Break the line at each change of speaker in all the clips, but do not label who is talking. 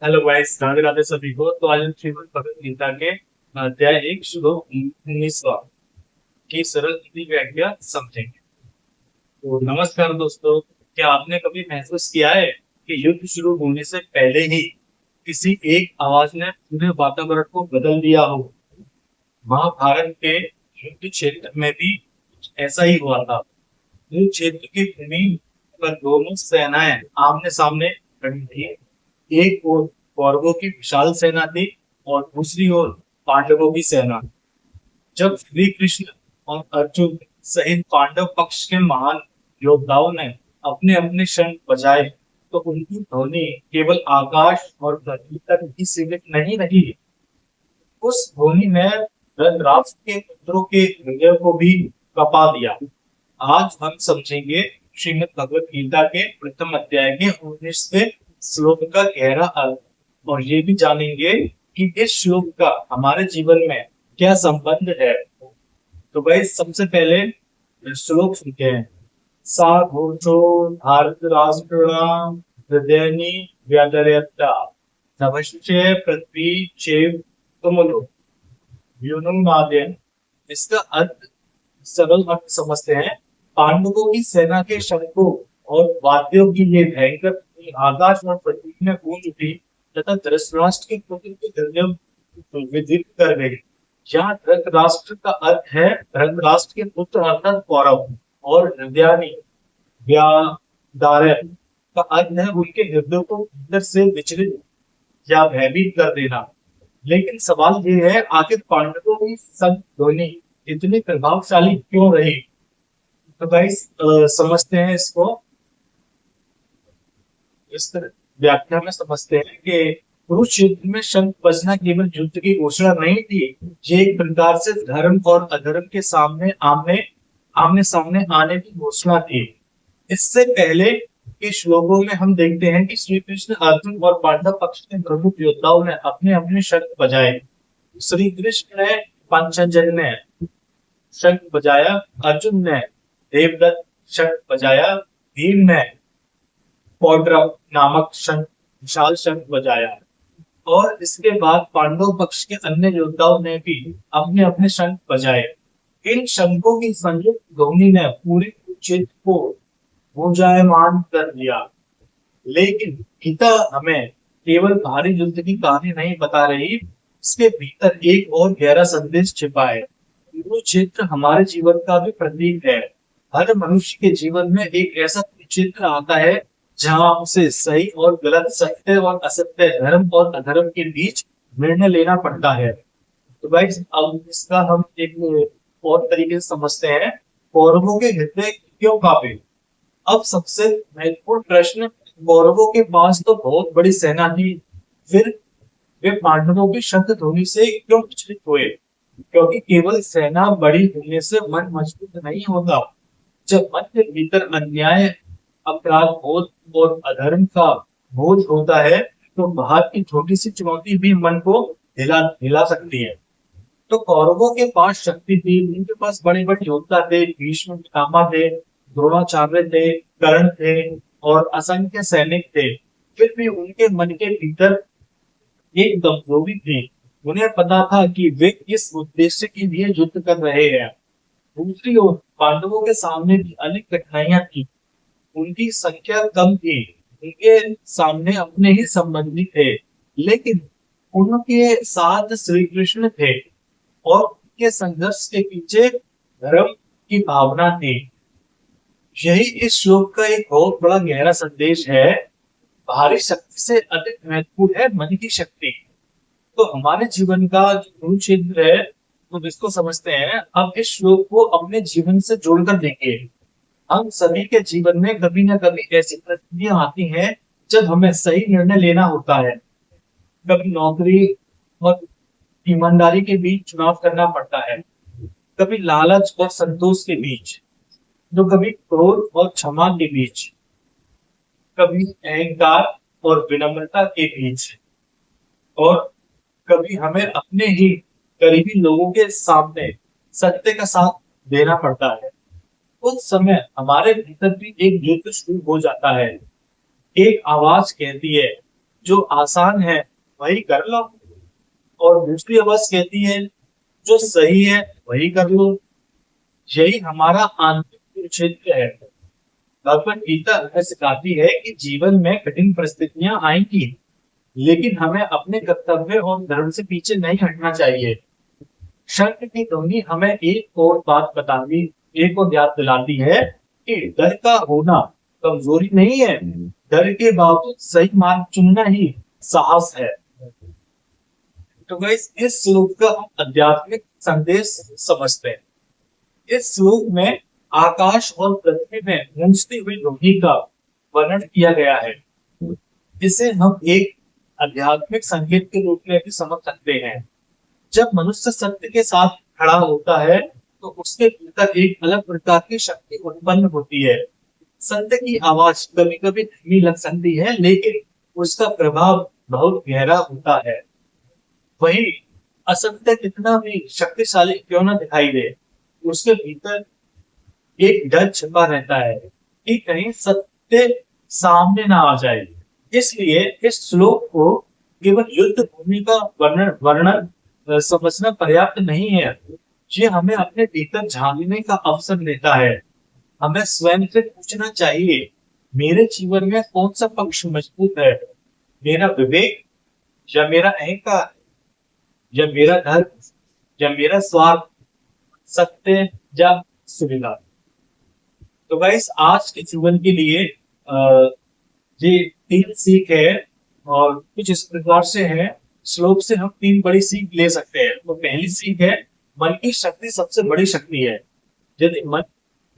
Hello guys, Radhe Radhe सभी को। तो आज हम श्रीमद् भगवद गीता के अध्याय 1 श्लोक 19वां की सरल हिंदी व्याख्या समझेंगे। तो नमस्कार दोस्तों, क्या आपने कभी महसूस किया है कि युद्ध शुरू होने से पहले ही किसी एक आवाज ने पूरे वातावरण को बदल दिया हो? महाभारत के युद्ध क्षेत्र में भी कुछ ऐसा ही हुआ था। युद्ध क्षेत्र की भूमि पर दोनों सेनाएं आमने सामने खड़ी थी। एक ओर कौरवों की विशाल सेना थी और दूसरी ओर पांडवों की सेना। जब श्री कृष्ण और अर्जुन सहित पांडव पक्ष के महान योद्धाओं ने अपने अपने शंख बजाए तो उनकी ध्वनि केवल आकाश और पृथ्वी तक ही सीमित नहीं रही। उस ध्वनि ने धृतराष्ट्र के पुत्रों के हृदय को भी कपा दिया। आज हम समझेंगे श्रीमद् भगवद गीता के प्रथम अध्याय के 19वें श्लोक का गहरा अर्थ, और ये भी जानेंगे कि इस श्लोक का हमारे जीवन में क्या संबंध है। तो भाई सबसे पहले श्लोक सुनते हैं। सा घोषो भारत राष्ट्राणाम हृदयनि व्यदरयता नभश्चे पृथ्वी चेव तुमलो व्योनुमाद्यन। इसका अर्थ सरल अर्थ समझते हैं। पांडवों की सेना के शंखों और वाद्यों की ये भयंकर ध्वनि आकाश और पृथ्वी में गूंज उठी तथा धृतराष्ट्र के पुत्र के हृदय विदित कर गई। यहाँ धृतराष्ट्र का अर्थ है धृतराष्ट्र के पुत्र अर्थात कौरव, और हृदयानी व्यादारय का अर्थ है उनके हृदय को अंदर से विचलित या भयभीत कर देना। लेकिन सवाल ये है, आखिर पांडवों की संग ध्वनि इतनी प्रभावशाली क्यों रही? तो गाइस समझते हैं इसको। इस तरह व्याख्या में समझते हैं कि कुरुक्षेत्र में शंख बजना केवल युद्ध की घोषणा नहीं थी, ये एक प्रकार से धर्म और अधर्म के सामने आमने आमने सामने आने की घोषणा थी। इससे पहले के श्लोकों में हम देखते हैं कि श्री कृष्ण, अर्जुन और पांडव पक्ष के प्रमुख योद्धाओं ने अपने अपने शंख बजाए। श्री कृष्ण ने पंचजन्य ने शंख बजाया, अर्जुन ने देवदत्त शंख बजाया, भीम ने पौड्रव नामक शंख विशाल शंख बजाया, और इसके बाद पांडव पक्ष के अन्य योद्धाओं ने भी अपने अपने शंख बजाए। इन शंखों की संयुक्त ध्वनि ने पूरे क्षेत्र को गुंजायमान कर दिया। लेकिन गीता हमें केवल भारी युद्ध की कहानी नहीं बता रही, इसके भीतर एक और गहरा संदेश छिपा है। कुरुक्षेत्र हमारे जीवन का भी प्रतीक है। हर मनुष्य के जीवन में एक ऐसा कुरुक्षेत्र आता है जहां उसे सही और गलत, सत्य और असत्य, धर्म और अधर्म के बीच निर्णय लेना पड़ता है। तो भाई अब इसका हम एक और तरीके से समझते हैं। कौरवों के हृदय क्यों कांपे? अब सबसे महत्वपूर्ण प्रश्न, कौरवों के पास तो बहुत बड़ी सेना थी, फिर वे पांडवों की शंख ध्वनि से क्यों विचलित हुए? क्योंकि केवल सेना बड़ी होने से मन मजबूत नहीं होता। जब मन के भीतर अन्याय, अपराध बोध और अधर्म का बोझ होता है तो बाहर की छोटी सी चुनौती भी मन को हिला हिला सकती है। तो कौरवों के पास शक्ति थी, उनके पास बड़े बड़े योद्धा थे, भीष्म पितामह थे, द्रोणाचार्य थे, कर्ण थे और असंख्य सैनिक थे। फिर भी उनके मन के भीतर एक कमजोरी थी। उन्हें पता था कि वे किस उद्देश्य के लिए युद्ध कर रहे हैं। दूसरी ओर पांडवों के सामने भी अनेक कठिनाइयां थी। उनकी संख्या कम थी, उनके सामने अपने ही संबंधी थे, लेकिन उनके साथ श्री कृष्ण थे और उनके संघर्ष के पीछे धर्म की भावना थी। यही इस श्लोक का एक बहुत बड़ा गहरा संदेश है। बाहरी शक्ति से अधिक महत्वपूर्ण है मन की शक्ति। तो हमारे जीवन का जो कुरुक्षेत्र है, तो इसको समझते हैं। अब इस श्लोक को अपने जीवन से जोड़कर देखिए। हम सभी के जीवन में कभी ना कभी ऐसी परिस्थितियां आती हैं जब हमें सही निर्णय लेना होता है। कभी नौकरी और ईमानदारी के बीच चुनाव करना पड़ता है, कभी लालच और संतोष के बीच, तो कभी क्रोध और क्षमा के बीच, कभी अहंकार और विनम्रता के बीच, और कभी हमें अपने ही करीबी लोगों के सामने सत्य का साथ देना पड़ता है। उस समय हमारे भीतर भी एक युद्ध शुरू हो जाता है। एक आवाज कहती है जो आसान है वही कर लो, और दूसरी आवाज कहती है जो सही है वही कर लो। यही हमारा आंतरिक क्षेत्र है। भगवत गीता हमें सिखाती है कि जीवन में कठिन परिस्थितियां आएंगी, लेकिन हमें अपने कर्तव्य और धर्म से पीछे नहीं हटना चाहिए। शर्त की ध्वनि हमें एक और बात बताती, एक और याद दिलाती है कि डर का होना कमजोरी नहीं है, डर के बावजूद सही मार्ग चुनना ही साहस है। तो गाइस, इस श्लोक का हम आध्यात्मिक संदेश समझते हैं। इस श्लोक में आकाश और पृथ्वी में गूंजती हुई ध्वनि का वर्णन किया गया है। इसे हम एक आध्यात्मिक संकेत के रूप में भी समझ सकते हैं। जब मनुष्य सत्य के साथ खड़ा होता है तो उसके भीतर एक अलग प्रकार की शक्ति उत्पन्न होती है। सत्य की आवाज कभी कभी धीमी लग सकती है, लेकिन उसका प्रभाव बहुत गहरा होता है। वही असत्य कितना भी शक्तिशाली क्यों न दिखाई दे, उसके भीतर एक डर छिपा रहता है कि कहीं सत्य सामने ना आ जाए। इसलिए इस श्लोक को केवल युद्ध भूमि का वर्णन वर्णन समझना पर्याप्त नहीं है। ये हमें अपने भीतर झांकने का अवसर देता है। हमें स्वयं से पूछना चाहिए, मेरे जीवन में कौन सा पक्ष मजबूत है, मेरा विवेक या मेरा अहंकार, या मेरा धर्म या मेरा स्वार्थ, सत्य या सुविधा। तो गाइस, आज के जीवन के लिए ये 3 सीख है, और कुछ इस प्रकार से है। श्लोक से हम 3 बड़ी सीख ले सकते हैं। तो पहली सीख है, मन की शक्ति सबसे बड़ी शक्ति है। यदि मन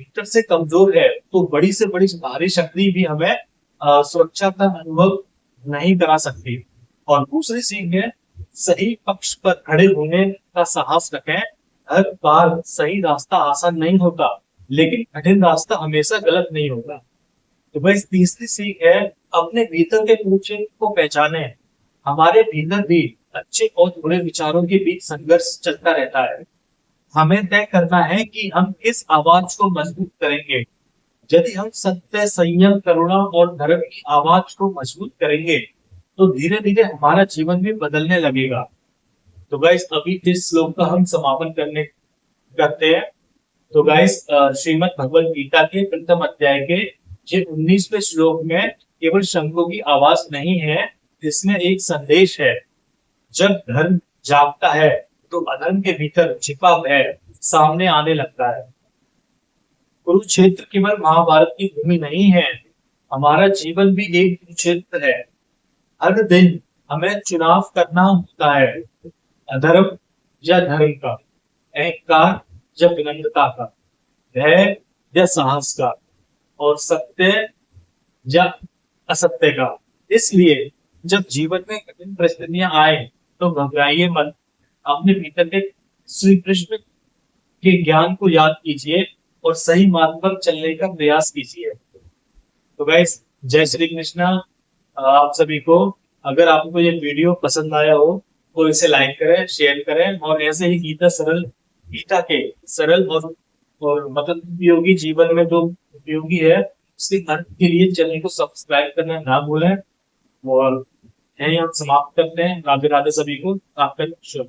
भीतर से कमजोर है तो बड़ी से बड़ी भारी शक्ति भी हमें सुरक्षा का अनुभव नहीं करा सकती। और दूसरी सीख है, सही पक्ष पर खड़े होने का साहस रखें। हर बार सही रास्ता आसान नहीं होता, लेकिन कठिन रास्ता हमेशा गलत नहीं होता। तो भाई, तीसरी सीख है, अपने भीतर के पूछे को पहचाने। हमारे भीतर भी अच्छे और बुरे विचारों के बीच संघर्ष चलता रहता है। हमें तय करना है कि हम किस आवाज को मजबूत करेंगे। यदि हम सत्य, संयम, करुणा और धर्म की आवाज को मजबूत करेंगे तो धीरे धीरे हमारा जीवन भी बदलने लगेगा। तो गाइस, अभी इस श्लोक का हम समापन करते हैं। तो गाइस, श्रीमद् भगवद गीता के प्रथम अध्याय के ये 19वें श्लोक में केवल शंखों की आवाज नहीं है, इसमें एक संदेश है। जब धर्म जागता है तो अधर्म के भीतर छिपा भय सामने आने लगता है। कुरुक्षेत्र केवल महाभारत की भूमि नहीं है, हमारा जीवन भी एक कुरुक्षेत्र है। हर दिन हमें चुनाव करना होता है, अधर्म या धर्म का, अहंकार या विनम्रता का, भय या साहस का, और सत्य या असत्य का। इसलिए जब जीवन में कठिन परिस्थितियां आए तो घबराइए मत। अपने भीतर के श्री कृष्ण के ज्ञान को याद कीजिए और सही मार्ग पर चलने का प्रयास कीजिए। तो गाइस, जय श्री कृष्णा आप सभी को। अगर आपको ये वीडियो पसंद आया हो तो इसे लाइक करें, शेयर करें, और ऐसे ही गीता के सरल और मतलब उपयोगी, जीवन में जो उपयोगी है उसके अर्थ के लिए चैनल को सब्सक्राइब करना ना भूलें। और यही हम समाप्त करते हैं। राधे राधे सभी को। आपका शुभ।